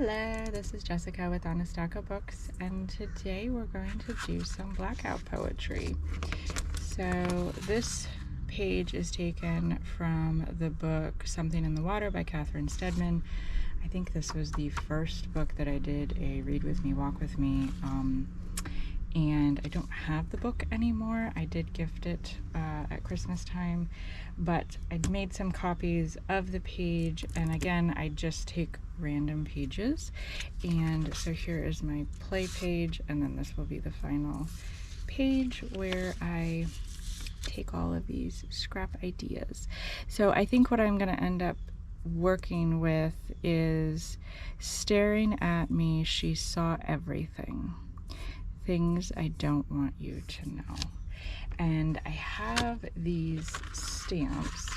Hello, this is Jessica with Honestaco Books, and today we're going to do some blackout poetry. So this page is taken from the book Something in the Water by Catherine Steadman. I think this was the first book that I did a read with me, walk with me, and I don't have the book anymore. I did gift it at Christmas time, but I'd made some copies of the page, and again, I just take random pages. And so here is my play page, and then this will be the final page where I take all of these scrap ideas. So I think what I'm going to end up working with is staring at me, she saw everything. Things I don't want you to know. And I have these stamps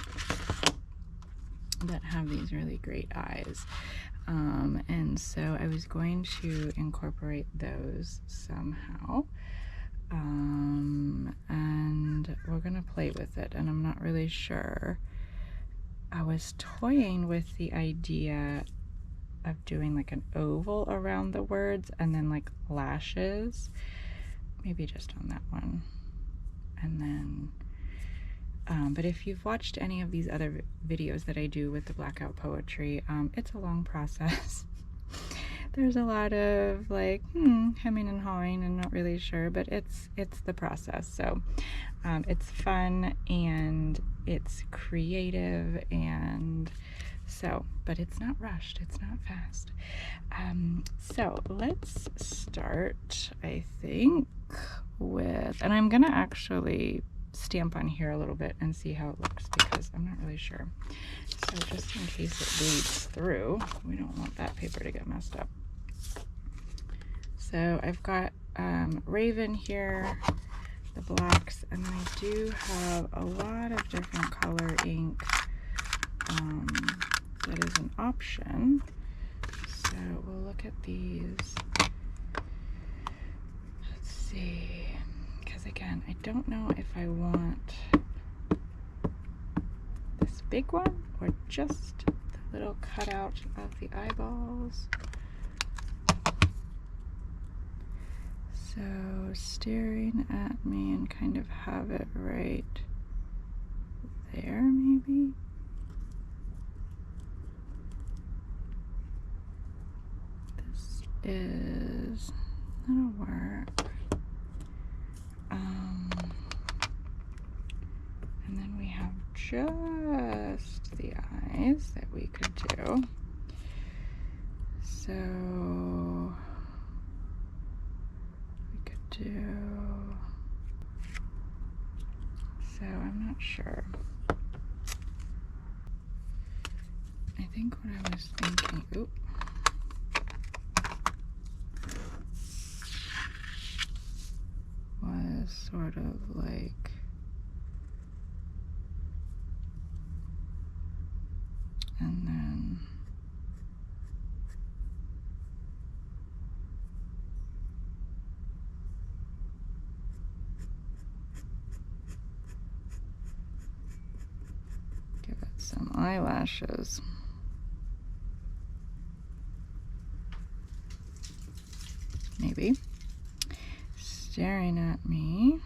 that have these really great eyes. And so I was going to incorporate those somehow. And we're gonna play with it, and I'm not really sure. I was toying with the idea of doing like an oval around the words and then like lashes, maybe just on that one. And then but if you've watched any of these other videos that I do with the blackout poetry, it's a long process. There's a lot of like hemming and hawing and not really sure, but it's the process. So it's fun and it's creative, and so, but it's not rushed, it's not fast. So let's start, I think, with, and I'm gonna actually stamp on here a little bit and see how it looks, because I'm not really sure. So just in case it bleeds through, we don't want that paper to get messed up. So I've got Raven here, the blacks, and then I do have a lot of different color ink that is an option. So we'll look at these. Let's see, because again, I don't know if I want this big one or just the little cutout of the eyeballs. So staring at me and kind of have it right there, maybe. This is, that'll work. And then we have just the eyes that we could do. So so I'm not sure. I think what I was thinking, was sort of like and then give it some eyelashes. Maybe. Staring at me.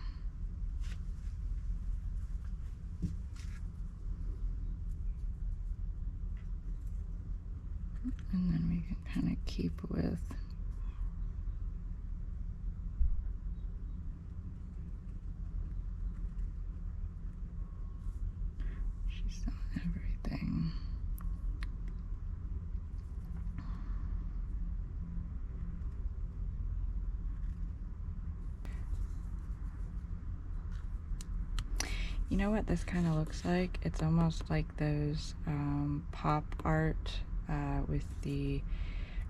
And then we can kind of keep with she saw everything. You know what this kind of looks like? It's almost like those pop art with the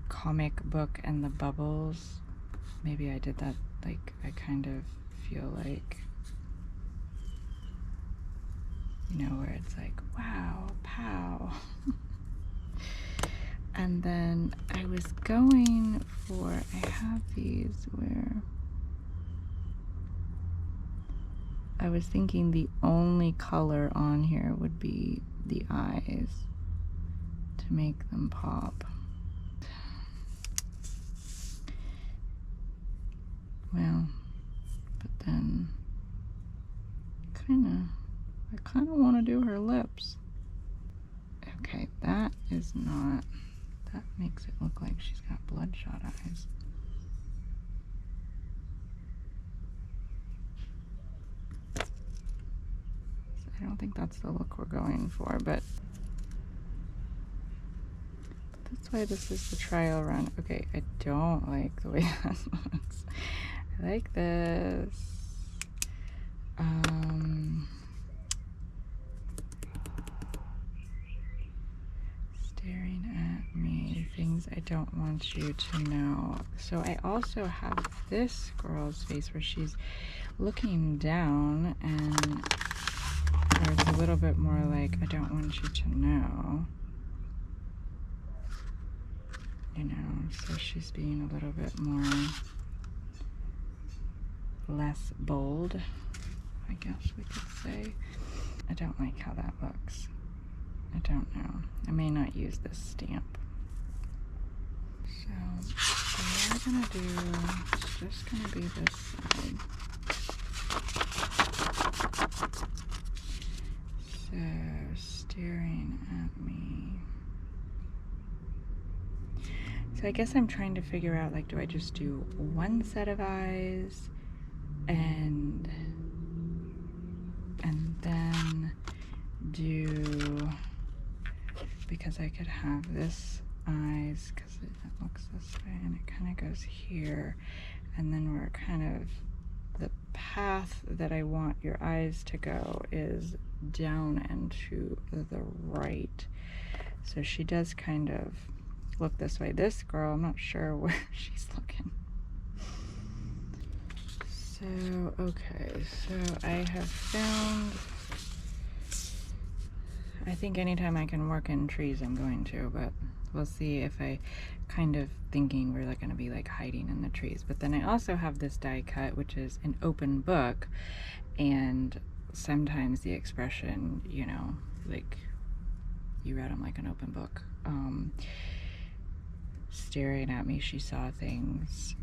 comic book and the bubbles. Maybe I did that, like, I kind of feel like, you know, where it's like, wow, pow. And then I was going for, I have these where I was thinking the only color on here would be the eyes to make them pop. Well, but then I kind of want to do her lips. Okay, that makes it look like she's got bloodshot eyes. I don't think that's the look we're going for, but that's why this is the trial run. Okay, I don't like the way that looks. I like this. Staring at me, things I don't want you to know. So I also have this girl's face where she's looking down, and where it's a little bit more like, I don't want you to know. You know, so she's being a little bit more, less bold, I guess we could say. I don't like how that looks. I don't know. I may not use this stamp. So what we're gonna do, it's just gonna be this side. So staring at me. So I guess I'm trying to figure out, like, do I just do one set of eyes and then do, because I could have this eyes, because it looks this way and it kind of goes here, and then we're kind of, the path that I want your eyes to go is down and to the right. So she does kind of look this way. This girl, I'm not sure where she's looking. So, okay, so I have found, I think anytime I can work in trees, I'm going to, but we'll see if I kind of thinking we're like going to be like hiding in the trees. But then I also have this die cut, which is an open book, and sometimes the expression, you know, like you read them like an open book. Staring at me, she saw things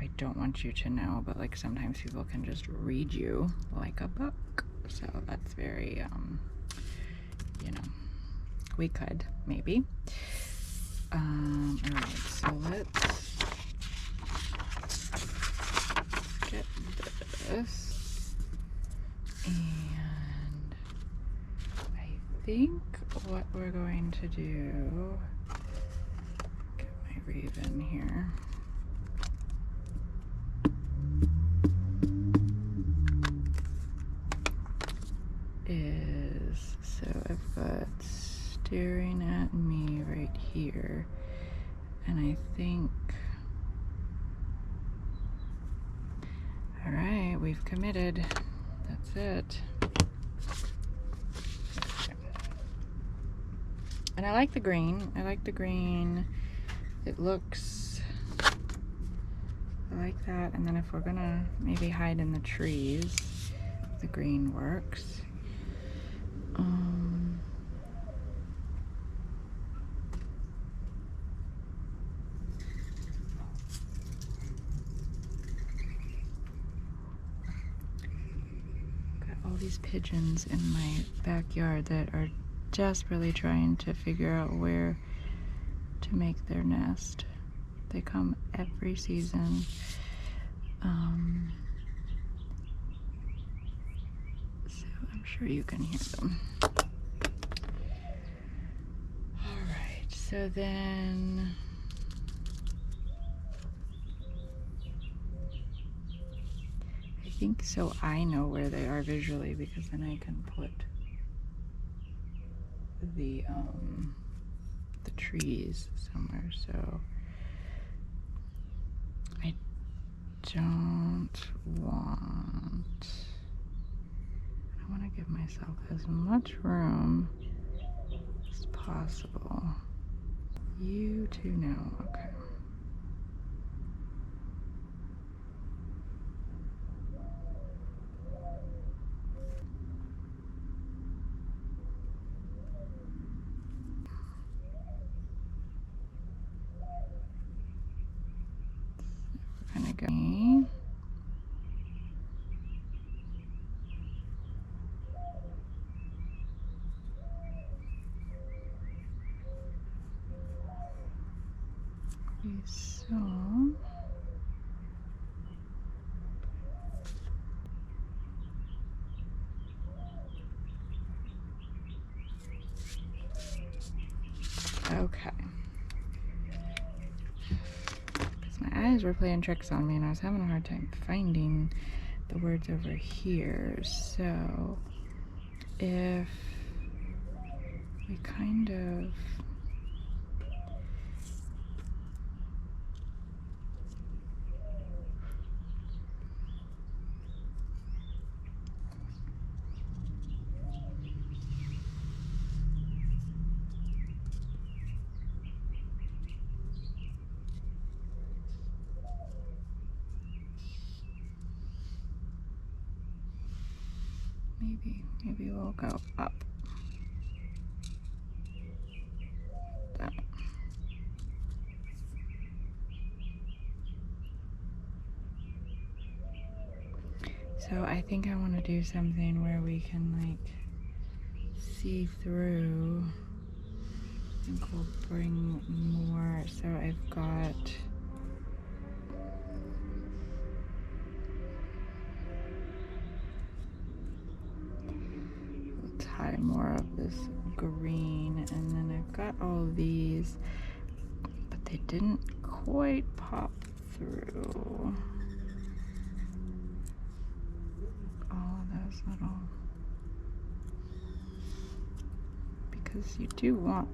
I don't want you to know, but like sometimes people can just read you like a book. So that's very, you know, we could maybe. Alright, so let's get this. And I think what we're going to do, get my raven here. Is, so I've got staring at me right here, and I think, all right, we've committed. That's it. And I like the green. I like the green. It looks, I like that. And then if we're gonna maybe hide in the trees, the green works. Got all these pigeons in my backyard that are desperately trying to figure out where to make their nest. They come every season. So I'm sure you can hear them. Alright, so then I think so I know where they are visually, because then I can put the trees somewhere. So I don't want, I want to give myself as much room as possible. You two know, okay. We're gonna go So okay. Because my eyes were playing tricks on me and I was having a hard time finding the words over here. So if we kind of maybe we'll go up. That. So I think I want to do something where we can like see through. I think we'll bring more. So I've got tie more of this green, and then I've got all these, but they didn't quite pop through. All of those little, because you do want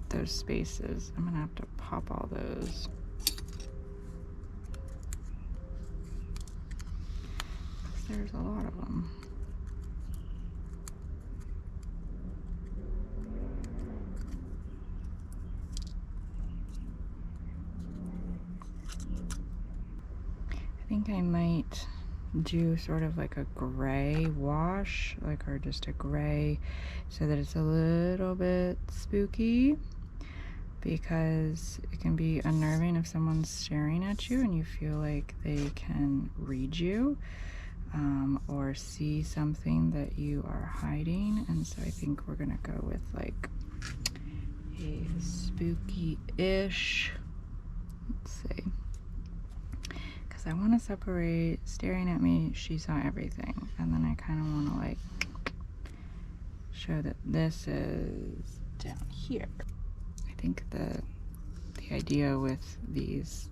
those spaces. I'm gonna have to pop all those. Because there's a lot of them. I think I might do sort of like a gray wash, like, or just a gray, so that it's a little bit spooky, because it can be unnerving if someone's staring at you and you feel like they can read you, or see something that you are hiding. And so I think we're gonna go with like a spooky-ish, let's see, because I want to separate staring at me, she saw everything, and then I kind of want to like show that this is down here. I think the idea with these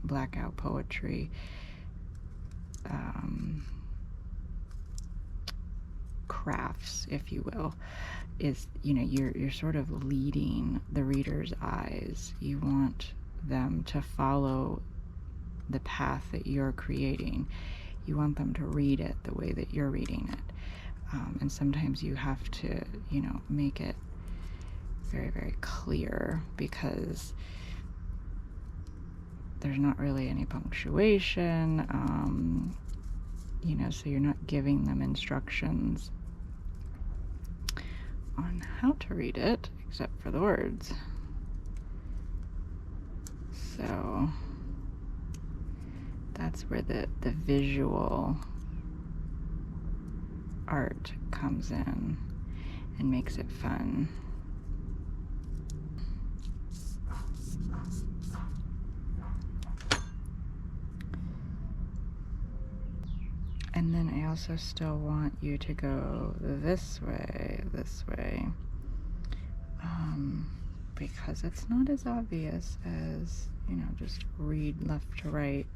blackout poetry crafts, if you will, is, you know, you're sort of leading the reader's eyes. You want them to follow the path that you're creating. You want them to read it the way that you're reading it. And sometimes you have to, you know, make it very, very clear, because there's not really any punctuation, you know, so you're not giving them instructions on how to read it, except for the words. So that's where the visual art comes in and makes it fun. And then I also still want you to go this way, because it's not as obvious as, you know, just read left to right.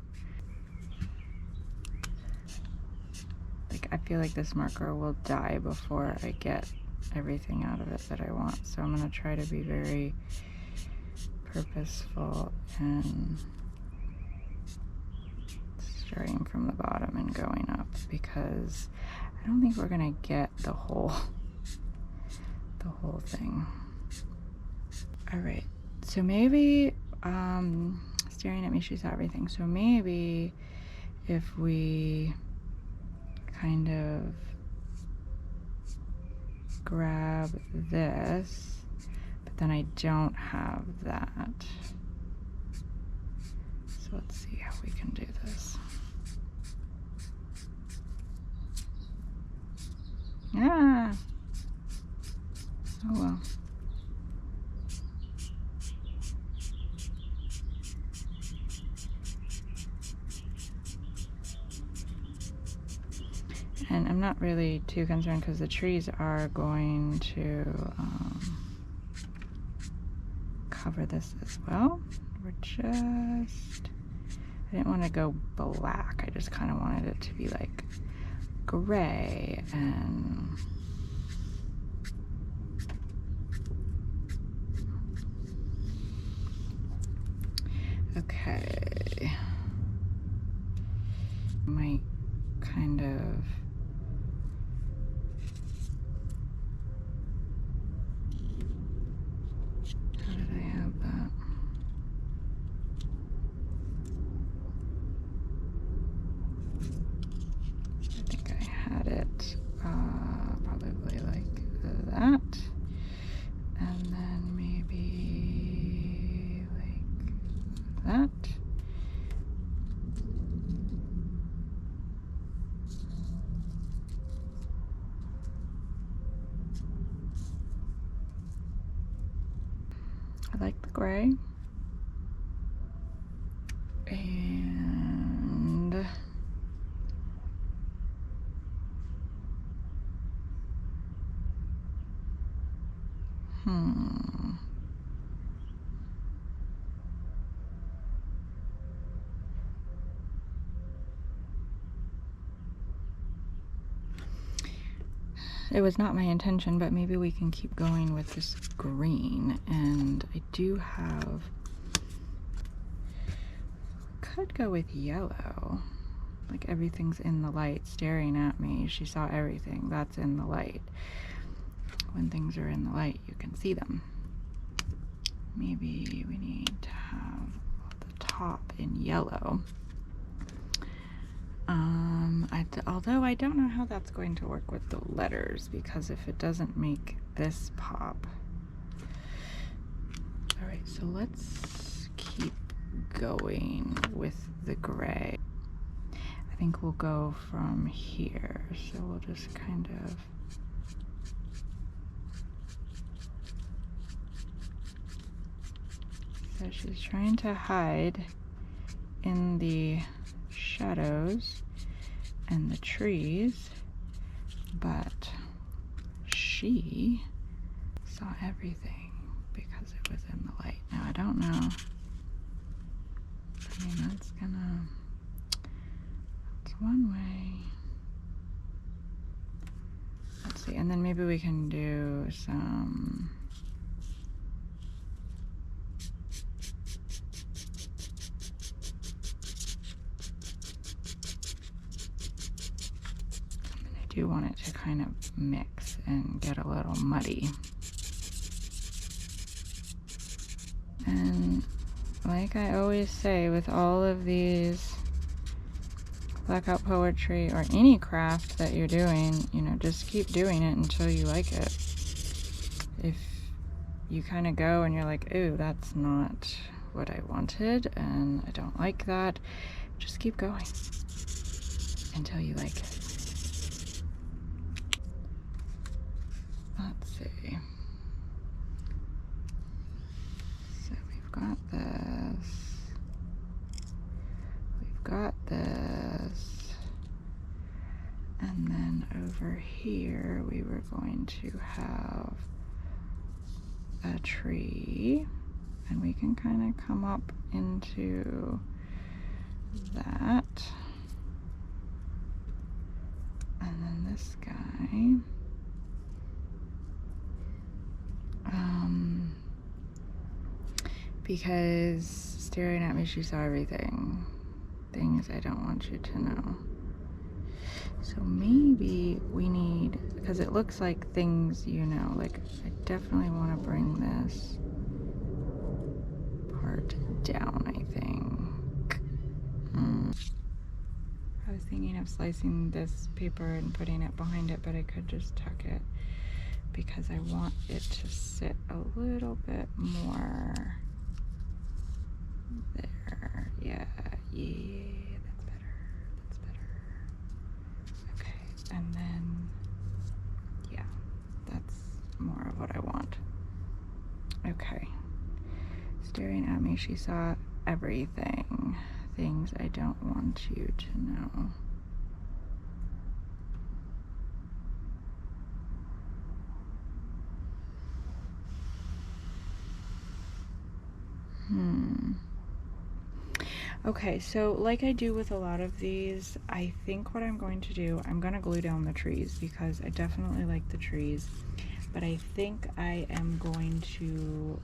Like, I feel like this marker will die before I get everything out of it that I want. So I'm going to try to be very purposeful and starting from the bottom and going up, because I don't think we're going to get the whole thing. All right, so maybe staring at me, she saw everything. So maybe if we kind of grab this, but then I don't have that. So let's see how we can do this. Ah! Oh well. And I'm not really too concerned because the trees are going to cover this as well. We're just, I didn't want to go black. I just kind of wanted it to be like gray and okay. Might kind of how did I have that? I think I had it probably like that, and then maybe like that. I like the gray. And it was not my intention, but maybe we can keep going with this green. And I do have, could go with yellow. Like everything's in the light staring at me. She saw everything. That's in the light. When things are in the light, you can see them. Maybe we need to have the top in yellow. Although I don't know how that's going to work with the letters, because if it doesn't make this pop. All right, so let's keep going with the gray. I think we'll go from here. So we'll just kind of so she's trying to hide in the shadows and the trees, but she saw everything because it was in the light. Now I don't know. I mean, that's one way. Let's see, and then maybe we can do some I do want it to kind of mix and get a little muddy. And like I always say with all of these blackout poetry or any craft that you're doing, you know, just keep doing it until you like it. If you kind of go and you're like, ooh, that's not what I wanted and I don't like that, just keep going until you like it. Let's see. So we've got this. We've got this. And then over here we were going to have a tree. And we can kind of come up into that. And then this guy. Because staring at me, she saw everything. Things I don't want you to know. So maybe we need, because it looks like things, you know, like I definitely want to bring this part down, I think. I was thinking of slicing this paper and putting it behind it, but I could just tuck it because I want it to sit a little bit more there. Yeah, that's better. Okay, and then, yeah, that's more of what I want. Okay, staring at me, she saw everything. Things I don't want you to know. Okay, so like I do with a lot of these, I think what I'm going to do, I'm going to glue down the trees because I definitely like the trees, but I think I am going to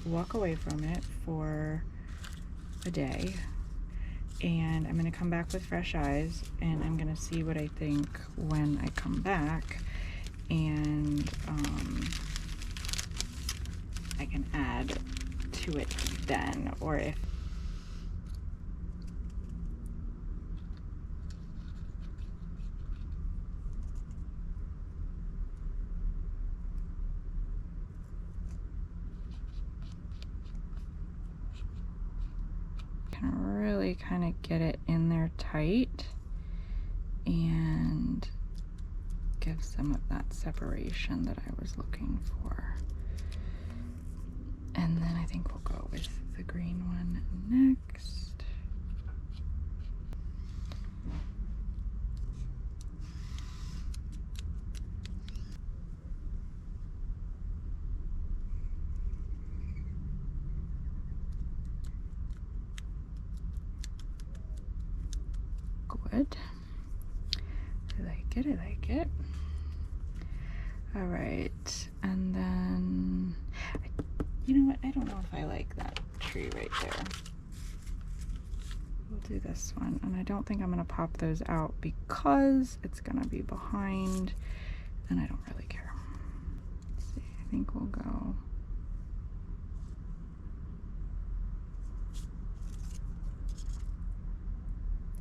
walk away from it for a day, and I'm going to come back with fresh eyes, and I'm going to see what I think when I come back, and I can add to it then, or if can really kind of get it in there tight and give some of that separation that I was looking for. And then I think we'll go with the green one next. Good. I like it, I like it. All right, and then, you know what, I don't know if I like that tree right there. We'll do this one, and I don't think I'm gonna pop those out because it's gonna be behind, and I don't really care. Let's see, I think we'll go.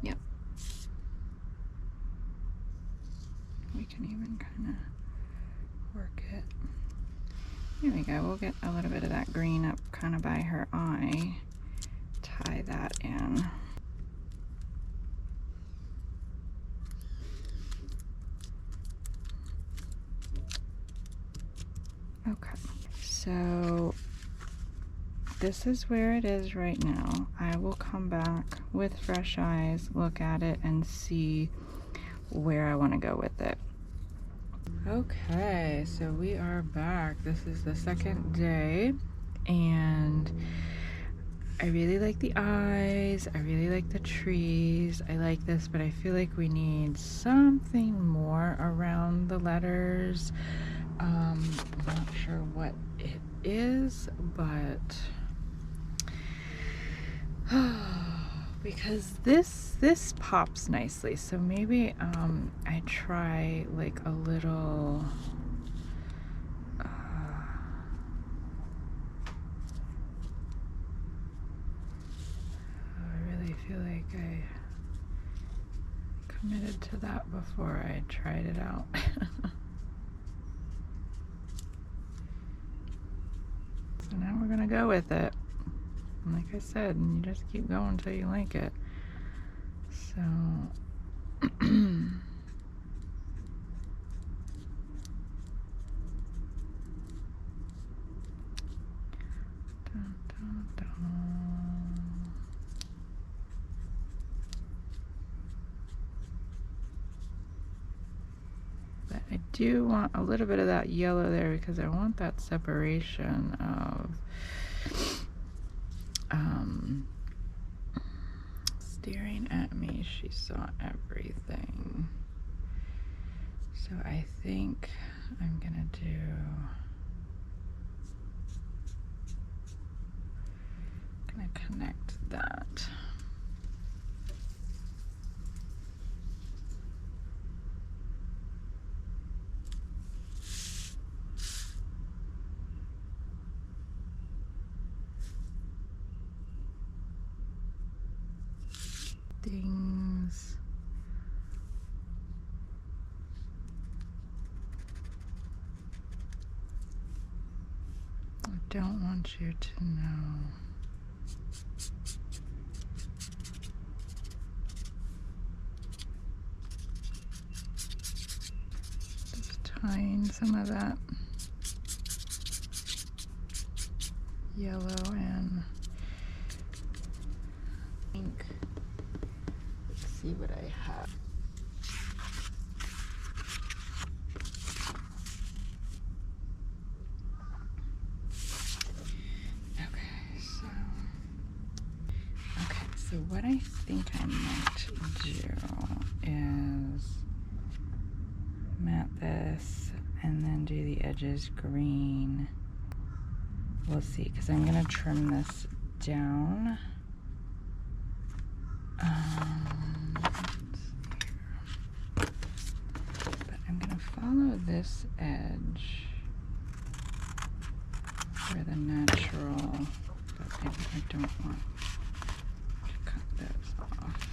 Yep. We can even kind of work it. There we go. We'll get a little bit of that green up kind of by her eye. Tie that in. Okay. So this is where it is right now. I will come back with fresh eyes, look at it, and see where I want to go with it. Okay, so we are back. This is the second day, and I really like the eyes, I really like the trees, I like this, but I feel like we need something more around the letters. I'm not sure what it is, but because this pops nicely, so maybe I try like a little I really feel like I committed to that before I tried it out. So now we're gonna go with it. And like I said, you just keep going until you like it. So dun, dun, dun. But I do want a little bit of that yellow there because I want that separation of staring at me. She saw everything. So I think I'm gonna connect that. Things. I don't want you to know. Just tying some of that yellow and pink. Let's see what I have. So So what I think I might do is matte this and then do the edges green. We'll see, because I'm going to trim this down. But I'm going to follow this edge for the natural, but maybe I don't want to cut those off.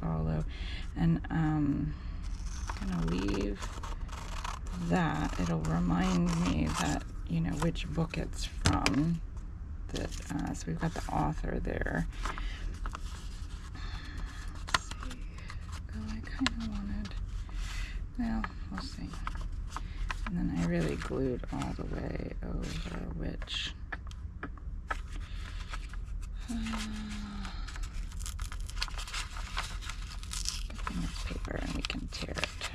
Follow, and I'm gonna leave that. It'll remind me that, you know, which book it's from. That so we've got the author there. Let's see. Oh, I kind of wanted. Well, we'll see. And then I really glued all the way over, which. Paper and we can tear it.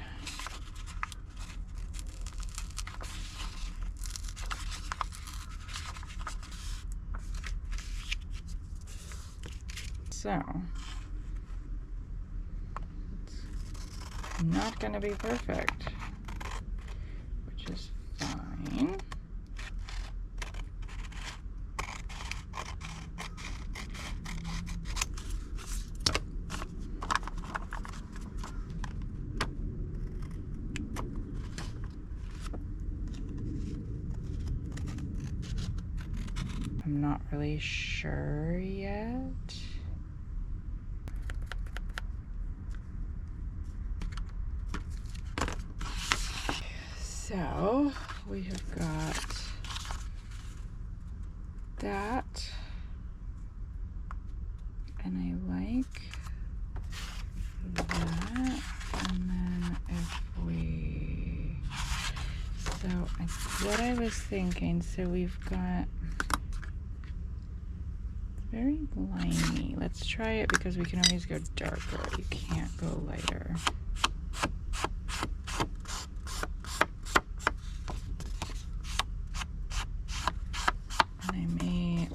So it's not going to be perfect, which is fine. I'm not really sure yet. So we have got that, and I like that, and then if we, so what I was thinking, so we've got very liney. Let's try it because we can always go darker. You can't go lighter. And I may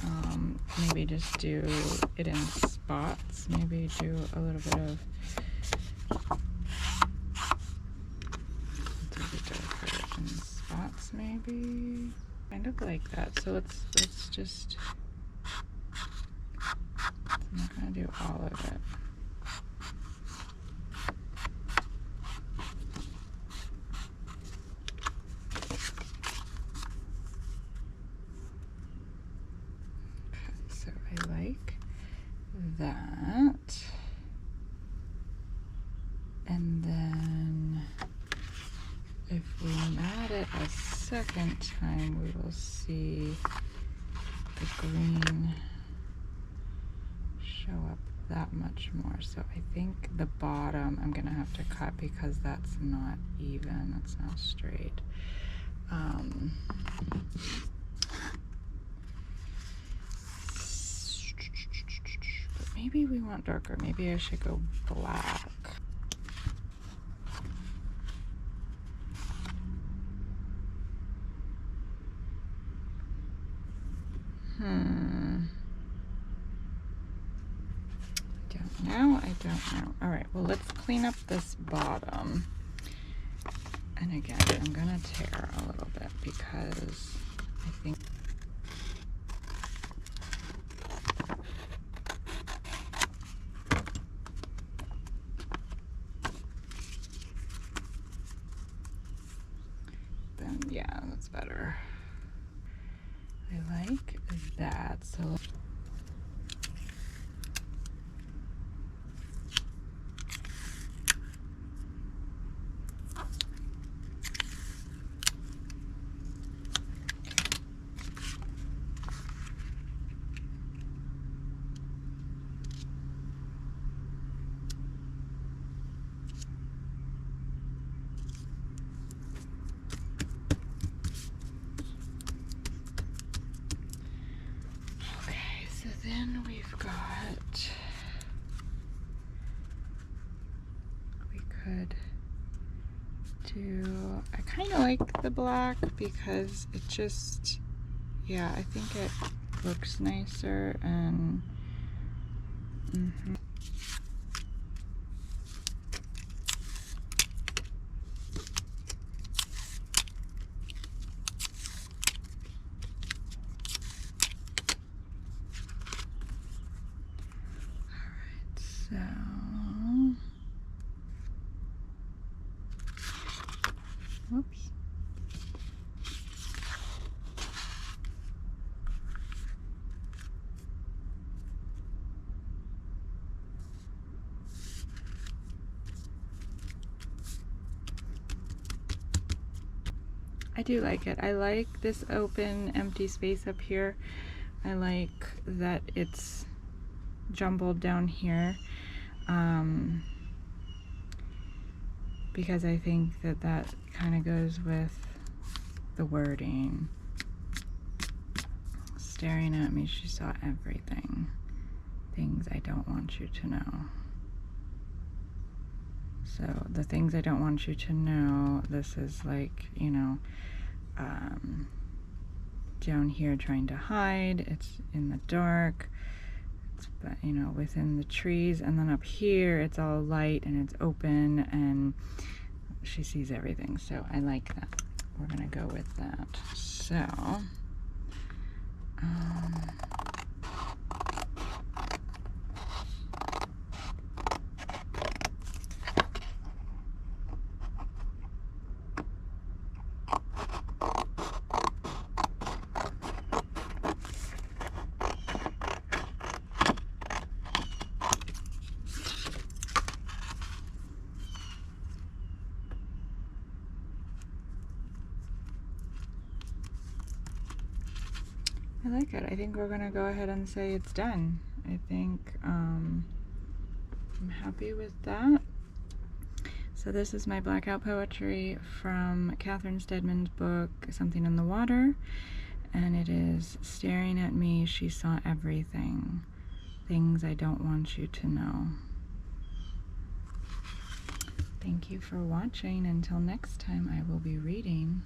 maybe just do it in spots. Maybe do a little bit of darker in spots, maybe. Kind of like that. So let's just. I'm not going to do all of it. Okay, so I like that. And then if we mat it a second time, we will see the green show up that much more. So I think the bottom I'm gonna have to cut because that's not even, that's not straight. But maybe we want darker. Maybe I should go black. I don't know. All right, well, let's clean up this bottom. And again, I'm gonna tear a little bit because I think then, yeah, that's better. I like that. So then we've got could do, I kind of like the black because it just, yeah, I think it looks nicer and so whoops. I do like it. I like this open, empty space up here. I like that it's jumbled down here. Because I think that that kind of goes with the wording. Staring at me, she saw everything. Things I don't want you to know. So the things I don't want you to know, this is like, you know, down here trying to hide. It's in the dark. It's, you know, within the trees. And then up here, it's all light and it's open and she sees everything. So I like that. We're gonna go with that. So I like it. I think we're gonna go ahead and say it's done. I think I'm happy with that. So this is my blackout poetry from Catherine Steadman's book, Something in the Water. And it is staring at me, she saw everything. Things I don't want you to know. Thank you for watching. Until next time, I will be reading.